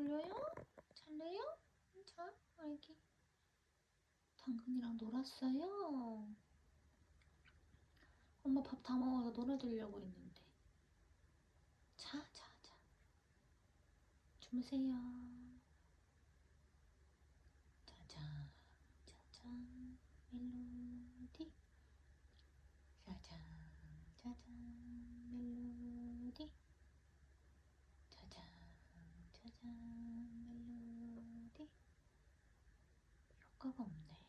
졸려요? 잘래요? 자, 알기. 당근이랑 놀았어요? 엄마 밥 다 먹어서 놀아주려고 했는데. 자, 자, 자. 주무세요. 짜잔, 짜잔, 멜로디. 짜잔, 짜잔, 멜로디. 짜잔, 짜잔, 멜로디. 효과가 없네.